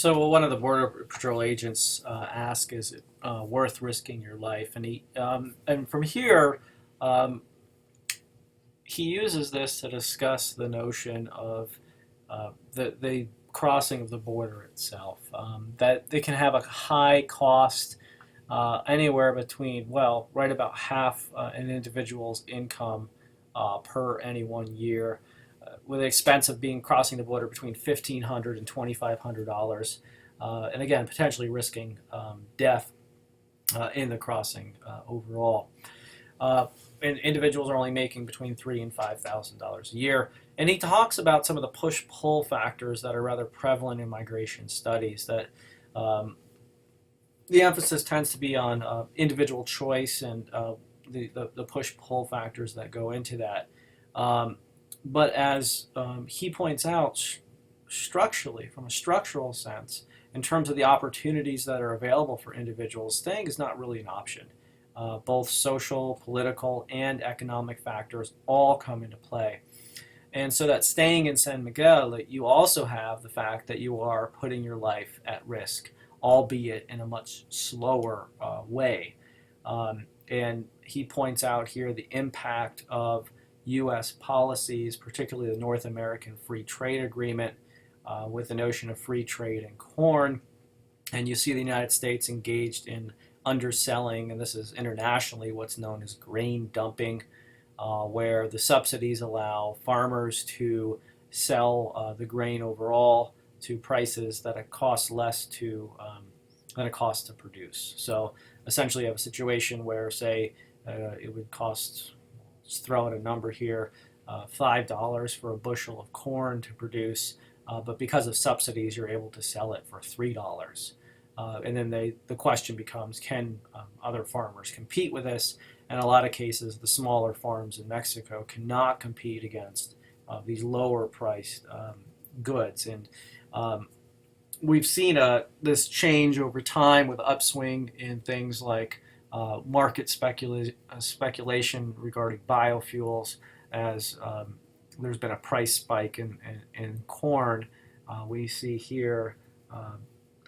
So one of the Border Patrol agents asked, "Is it worth risking your life?" And from here, um, he uses this to discuss the notion of the crossing of the border itself. That they can have a high cost, anywhere between, well, right about half an individual's income per any 1 year, with the expense of being crossing the border between $1,500 and $2,500, and again potentially risking death in the crossing overall. And individuals are only making between $3,000 and $5,000 a year. And he talks about some of the push-pull factors that are rather prevalent in migration studies. That um, the emphasis tends to be on individual choice and the push-pull factors that go into that. Um, but as he points out, structurally, from a structural sense, in terms of the opportunities that are available for individuals, staying is not really an option. Both social, political, and economic factors all come into play. And so that staying in San Miguel, you also have the fact that you are putting your life at risk, albeit in a much slower way. And he points out here the impact of U.S. policies, particularly the North American Free Trade Agreement, with the notion of free trade in corn. And you see the United States engaged in underselling, and this is internationally what's known as grain dumping, where the subsidies allow farmers to sell the grain overall to prices that it costs less than it costs to produce. So essentially, you have a situation where, say, it would cost, let's throw out a number here, $5 for a bushel of corn to produce, but because of subsidies, you're able to sell it for $3. And then the question becomes, can other farmers compete with this? And in a lot of cases, the smaller farms in Mexico cannot compete against these lower priced goods. And we've seen this change over time with upswing in things like market speculation regarding biofuels, as there's been a price spike in corn. We see here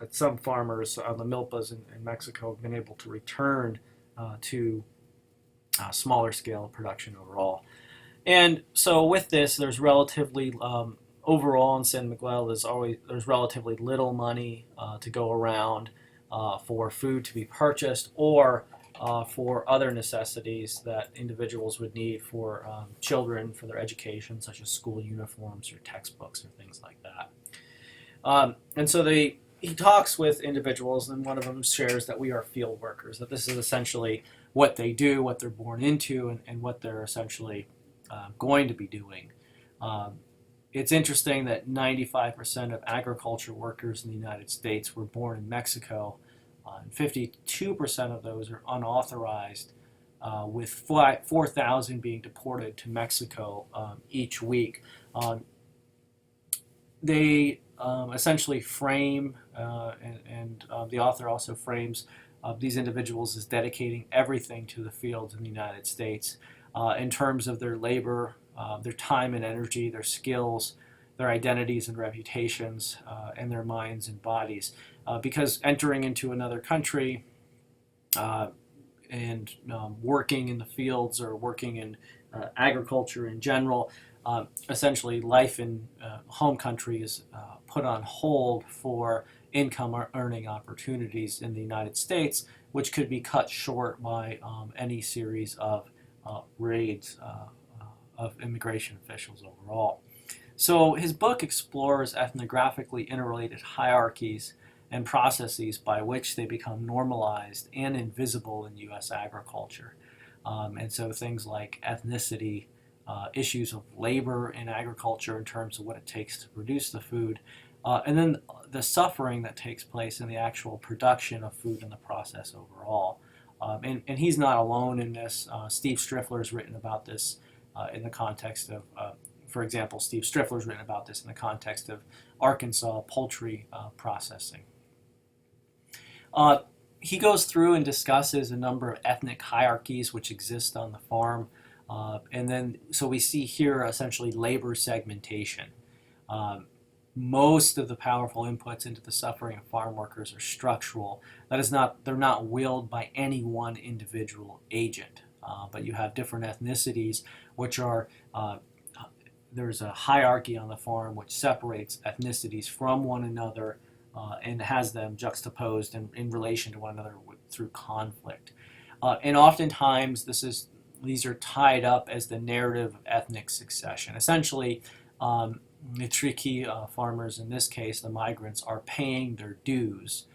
that some farmers on the milpas in Mexico have been able to return to smaller scale production overall. And so with this, there's relatively overall in San Miguel, there's relatively little money to go around for food to be purchased, or for other necessities that individuals would need for children for their education, such as school uniforms or textbooks or things like that. And so he talks with individuals, and one of them shares that we are field workers, that this is essentially what they do, what they're born into, and what they're essentially going to be doing. It's interesting that 95% of agriculture workers in the United States were born in Mexico, and 52% of those are unauthorized, with 4,000 being deported to Mexico each week. They essentially frame, and the author also frames these individuals as dedicating everything to the fields in the United States, in terms of their labor, their time and energy, their skills, their identities and reputations, and their minds and bodies. Because entering into another country and working in the fields or working in agriculture in general, essentially life in home country is put on hold for income or earning opportunities in the United States, which could be cut short by any series of raids of immigration officials overall. So his book explores ethnographically interrelated hierarchies and processes by which they become normalized and invisible in U.S. agriculture. And so things like ethnicity, issues of labor in agriculture in terms of what it takes to produce the food, and then the suffering that takes place in the actual production of food in the process overall. And he's not alone in this. Steve Striffler's written about this in the context of, for example, Steve Striffler's written about this in the context of Arkansas poultry processing. He goes through and discusses a number of ethnic hierarchies which exist on the farm. And then, so we see here essentially labor segmentation. most of the powerful inputs into the suffering of farm workers are structural. That is not, they're not willed by any one individual agent, but you have different ethnicities which are, there's a hierarchy on the farm which separates ethnicities from one another and has them juxtaposed in relation to one another through conflict. And oftentimes these are tied up as the narrative of ethnic succession. Essentially, the tricky farmers, in this case, the migrants, are paying their dues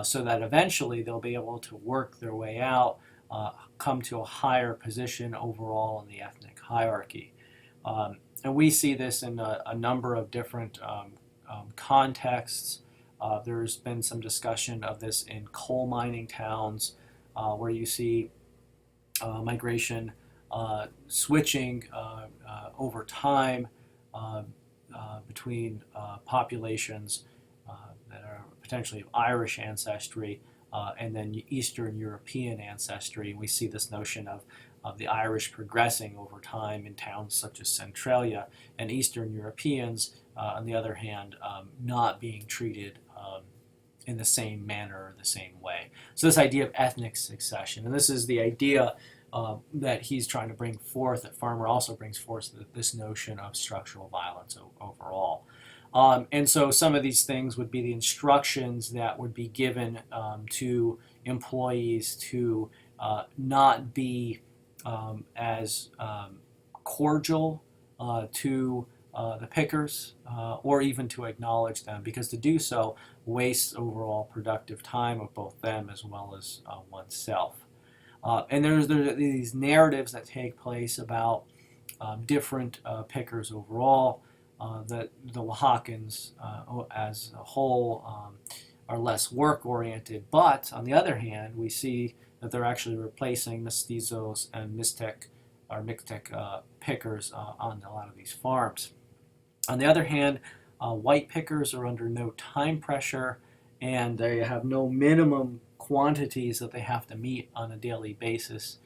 so that eventually they'll be able to work their way out, come to a higher position overall in the ethnic hierarchy. And we see this in a number of different contexts. There's been some discussion of this in coal mining towns where you see migration switching over time between populations that are potentially of Irish ancestry and then Eastern European ancestry. We see this notion of the Irish progressing over time in towns such as Centralia, and Eastern Europeans, on the other hand, not being treated in the same manner or the same way. So this idea of ethnic succession, and this is the idea that he's trying to bring forth, that Farmer also brings forth this notion of structural violence overall. And so some of these things would be the instructions that would be given to employees to not be as cordial to the pickers or even to acknowledge them, because to do so wastes overall productive time of both them as well as oneself. And there's these narratives that take place about different pickers overall, that the Oaxacans as a whole are less work-oriented, but on the other hand, we see that they're actually replacing mestizos and Mixtec pickers on a lot of these farms. On the other hand, white pickers are under no time pressure, and they have no minimum quantities that they have to meet on a daily basis,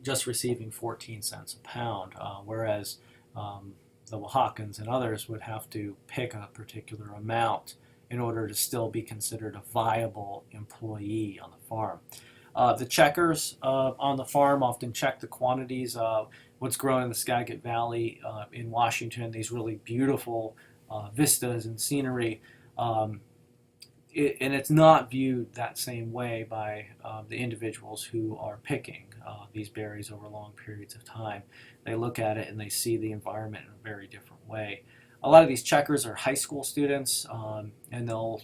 just receiving 14 cents a pound, whereas the Oaxacans and others would have to pick a particular amount in order to still be considered a viable employee on the farm. The checkers on the farm often check the quantities of what's growing in the Skagit Valley in Washington, these really beautiful vistas and scenery. And it's not viewed that same way by the individuals who are picking these berries over long periods of time. They look at it and they see the environment in a very different way. A lot of these checkers are high school students, and they'll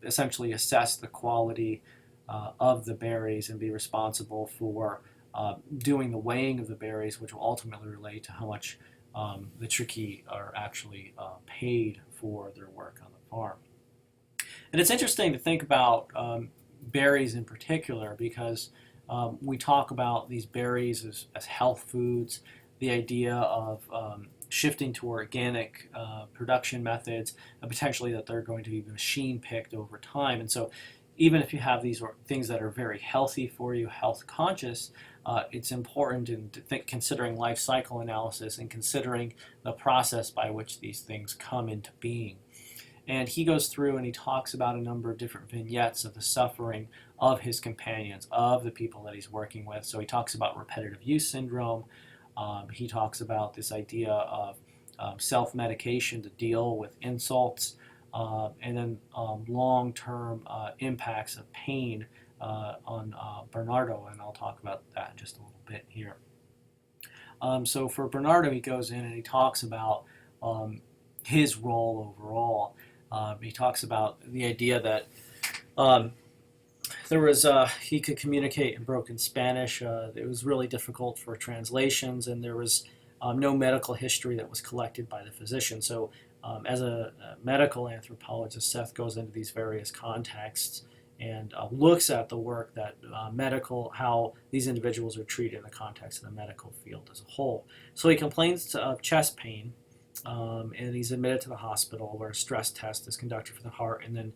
essentially assess the quality of the berries and be responsible for doing the weighing of the berries, which will ultimately relate to how much the tricky are actually paid for their work on the farm. And it's interesting to think about berries in particular, because we talk about these berries as health foods, the idea of shifting to organic production methods, and potentially that they're going to be machine picked over time. And so even if you have these things that are very healthy for you, health conscious, it's important to considering life cycle analysis and considering the process by which these things come into being. And he goes through and he talks about a number of different vignettes of the suffering of his companions, of the people that he's working with. So he talks about repetitive use syndrome. He talks about this idea of self-medication to deal with insults, and then long-term impacts of pain on Bernardo, and I'll talk about that in just a little bit here. So for Bernardo, he goes in and he talks about his role overall. He talks about the idea that there was he could communicate in broken Spanish. It was really difficult for translations, and there was no medical history that was collected by the physician. So as a medical anthropologist, Seth goes into these various contexts and looks at the work that how these individuals are treated in the context of the medical field as a whole. So he complains of chest pain, and he's admitted to the hospital where a stress test is conducted for the heart, and then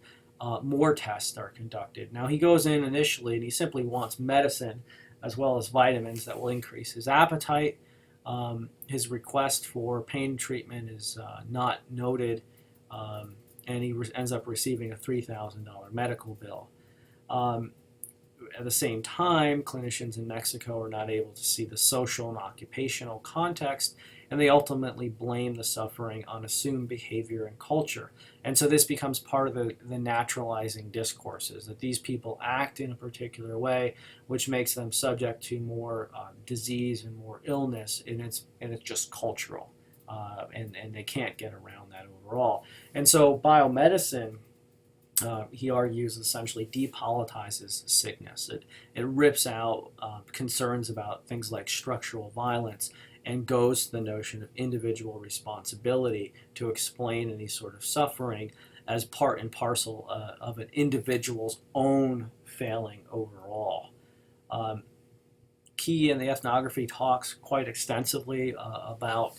more tests are conducted. Now he goes in initially and he simply wants medicine as well as vitamins that will increase his appetite. His request for pain treatment is not noted, and he ends up receiving a $3,000 medical bill. Um, at the same time, clinicians in Mexico are not able to see the social and occupational context, and they ultimately blame the suffering on assumed behavior and culture. And so this becomes part of the naturalizing discourses, that these people act in a particular way, which makes them subject to more disease and more illness, and it's just cultural. And they can't get around that overall. And so biomedicine, he argues, essentially depolitizes sickness. It rips out concerns about things like structural violence and goes to the notion of individual responsibility to explain any sort of suffering as part and parcel of an individual's own failing overall. Key in the ethnography talks quite extensively about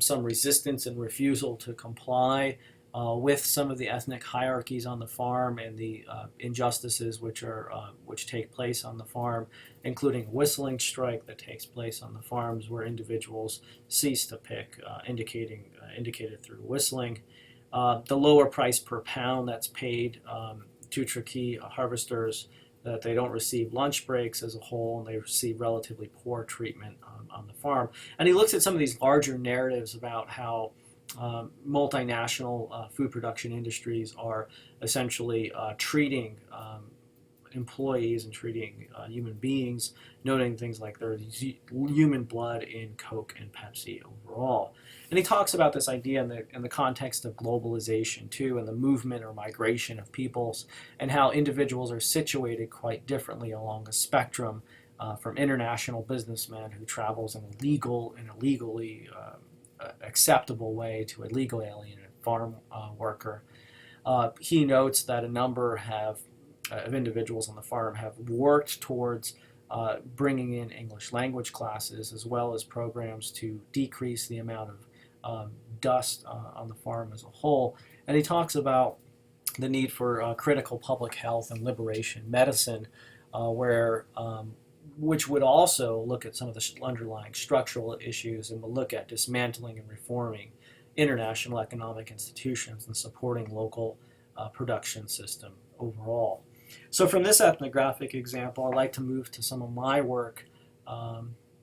some resistance and refusal to comply with some of the ethnic hierarchies on the farm and the injustices which take place on the farm, including a whistling strike that takes place on the farms where individuals cease to pick, indicated through whistling. The lower price per pound that's paid to Turkey harvesters, that they don't receive lunch breaks as a whole, and they receive relatively poor treatment on the farm. And he looks at some of these larger narratives about how multinational food production industries are essentially treating employees and treating human beings, noting things like there's human blood in Coke and Pepsi overall. And he talks about this idea in the context of globalization too, and the movement or migration of peoples, and how individuals are situated quite differently along a spectrum, from international businessmen who travels in a legal and illegally acceptable way to a legal alien farm worker. He notes that a number of individuals on the farm have worked towards bringing in English language classes, as well as programs to decrease the amount of dust on the farm as a whole. And he talks about the need for critical public health and liberation medicine, which would also look at some of the underlying structural issues and will look at dismantling and reforming international economic institutions and supporting local production system overall. So from this ethnographic example, I'd like to move to some of my work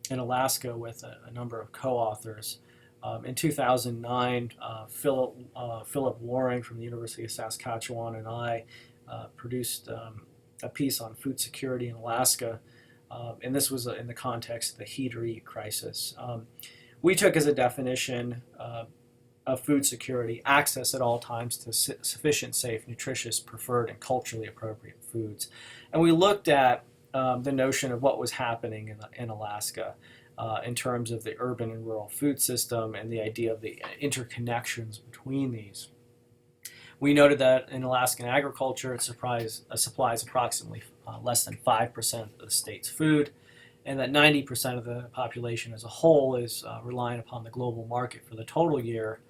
in Alaska with a number of co-authors. In 2009, Philip Loring from the University of Saskatchewan and I produced a piece on food security in Alaska, and this was in the context of the heat or eat crisis. We took as a definition of food security access at all times to sufficient, safe, nutritious, preferred, and culturally appropriate foods. And we looked at the notion of what was happening in Alaska in terms of the urban and rural food system and the idea of the interconnections between these. We noted that in Alaskan agriculture, it supplies approximately less than 5% of the state's food, and that 90% of the population as a whole is relying upon the global market for the total year,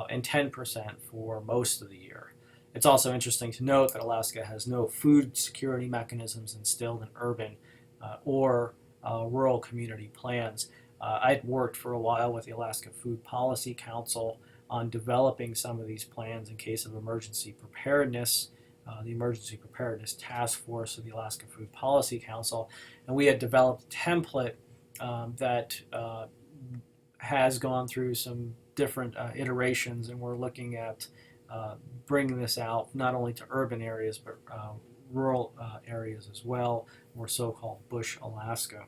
and 10% for most of the year. It's also interesting to note that Alaska has no food security mechanisms instilled in urban or rural community plans. I'd worked for a while with the Alaska Food Policy Council on developing some of these plans in case of emergency preparedness, the Emergency Preparedness Task Force of the Alaska Food Policy Council, and we had developed a template that has gone through some different iterations, and we're looking at bringing this out not only to urban areas but rural areas as well, or so-called bush Alaska.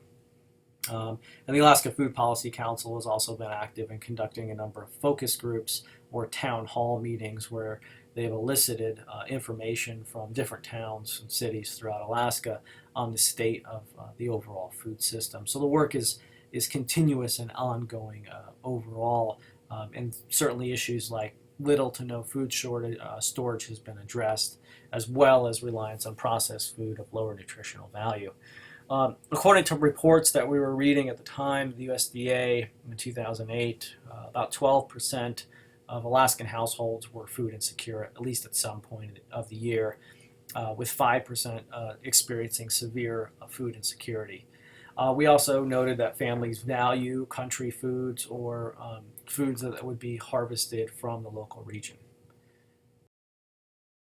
And the Alaska Food Policy Council has also been active in conducting a number of focus groups or town hall meetings where they've elicited information from different towns and cities throughout Alaska on the state of the overall food system. So the work is continuous and ongoing overall, and certainly issues like little to no food storage has been addressed, as well as reliance on processed food of lower nutritional value. According to reports that we were reading at the time, the USDA in 2008, about 12% of Alaskan households were food insecure, at least at some point of the year, with 5% experiencing severe food insecurity. We also noted that families value country foods or foods that would be harvested from the local region.